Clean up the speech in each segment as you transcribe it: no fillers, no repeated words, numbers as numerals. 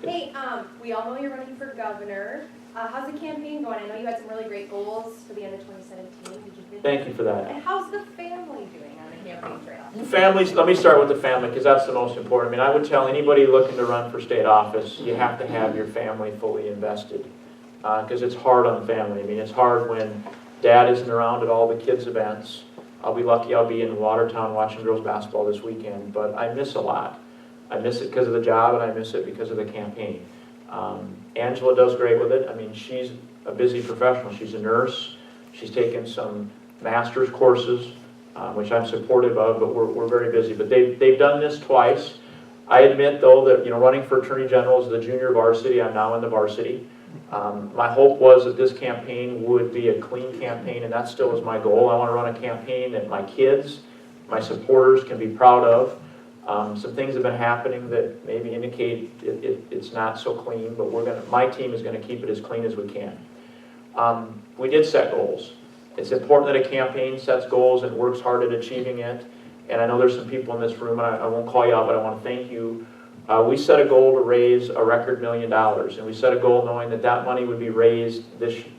Hey, we all know you're running for governor. How's the campaign going? I know you had some really great goals for the end of 2017. Thank you for that. And how's the family doing on the campaign trail? Families, let me start with the family because that's the most important. I mean, I would tell anybody looking to run for state office, you have to have your family fully invested because it's hard on family. I mean, it's hard when dad isn't around at all the kids' events. I'll be lucky I'll be in Watertown watching girls basketball this weekend, but I miss a lot. I miss it because of the job and I miss it because of the campaign. Angela does great with it. I mean, she's a busy professional. She's a nurse. She's taken some master's courses, which I'm supportive of, but we're very busy. But they've done this twice. I admit, though, that running for Attorney General is the junior varsity. I'm now in the varsity. My hope was that this campaign would be a clean campaign, and that still is my goal. I want to run a campaign that my kids, my supporters can be proud of. Some things have been happening that maybe indicate it's not so clean, but my team is going to keep it as clean as we can. We did set goals. It's important that a campaign sets goals and works hard at achieving it. And I know there's some people in this room, and I won't call you out, but I want to thank you. We set a goal to raise a record $1 million, and we set a goal knowing that that money would be raised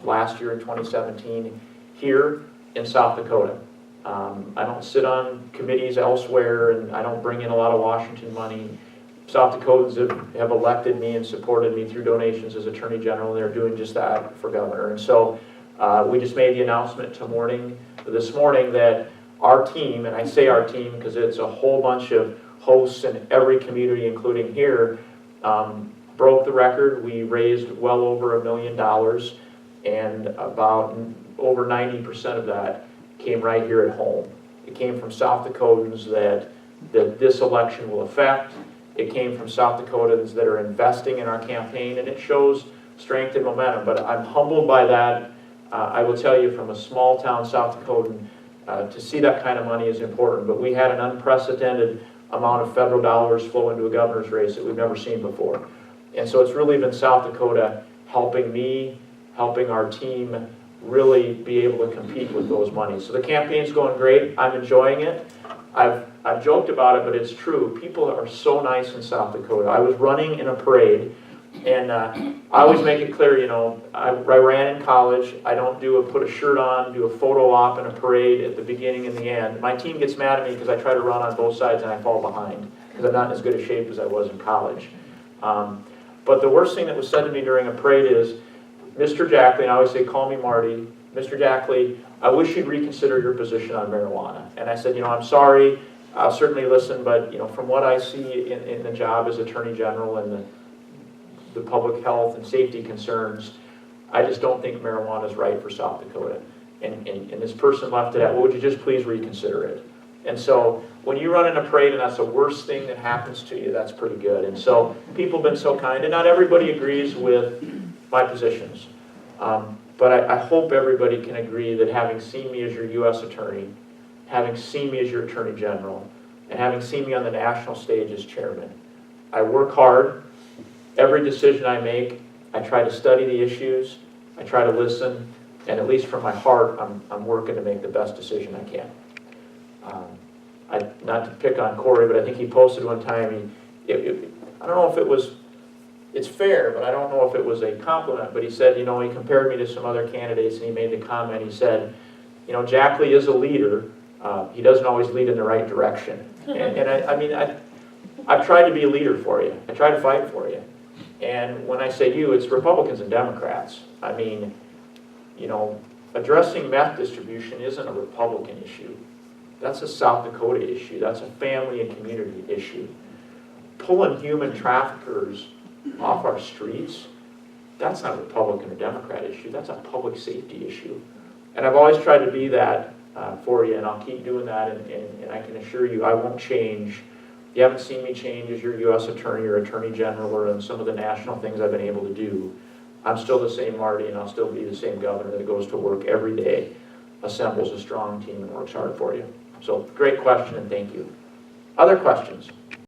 last year in 2017 here in South Dakota. I don't sit on committees elsewhere, and I don't bring in a lot of Washington money. South Dakotans have elected me and supported me through donations as Attorney General, and they're doing just that for Governor. And so we just made the announcement this morning that our team, and I say our team because it's a whole bunch of hosts in every community, including here, broke the record. We raised well over $1 million, and about over 90% of that came right here at home. It came from South Dakotans that this election will affect. It came from South Dakotans that are investing in our campaign, and it shows strength and momentum. But I'm humbled by that. I will tell you, from a small town South Dakotan, to see that kind of money is important. But we had an unprecedented amount of federal dollars flow into a governor's race that we've never seen before. And so it's really been South Dakota helping me, helping our team really be able to compete with those monies. So the campaign's going great. I'm enjoying it. I've joked about it, but it's true. People are so nice in South Dakota. I was running in a parade, and I always make it clear, I ran in college. I don't put a shirt on, do a photo op in a parade at the beginning and the end. My team gets mad at me because I try to run on both sides and I fall behind because I'm not in as good a shape as I was in college. But the worst thing that was said to me during a parade is, Mr. Jackley, and I always say, call me Marty, Mr. Jackley, I wish you'd reconsider your position on marijuana. And I said, I'm sorry, I'll certainly listen, but from what I see in the job as Attorney General and the public health and safety concerns, I just don't think marijuana is right for South Dakota. And this person left it at, well, would you just please reconsider it? And so when you run in a parade and that's the worst thing that happens to you, that's pretty good. And so people have been so kind, and not everybody agrees with my positions. But I hope everybody can agree that having seen me as your U.S. Attorney, having seen me as your Attorney General, and having seen me on the national stage as Chairman, I work hard. Every decision I make, I try to study the issues, I try to listen, and at least from my heart, I'm working to make the best decision I can. Not to pick on Corey, but I think he posted one time, I don't know if it was, it's fair, but I don't know if it was a compliment, but he said, he compared me to some other candidates, and he made the comment, he said, Jackley is a leader, he doesn't always lead in the right direction. And I've tried to be a leader for you. I try to fight for you. And when I say you, it's Republicans and Democrats. Addressing meth distribution isn't a Republican issue. That's a South Dakota issue. That's a family and community issue. Pulling human traffickers off our streets, that's not a Republican or Democrat issue. That's a public safety issue. And I've always tried to be that for you, and I'll keep doing that, and I can assure you I won't change. You haven't seen me change as your U.S. Attorney or Attorney General or in some of the national things I've been able to do. I'm still the same Marty, and I'll still be the same governor that goes to work every day, assembles a strong team, and works hard for you. So great question, and thank you. Other questions?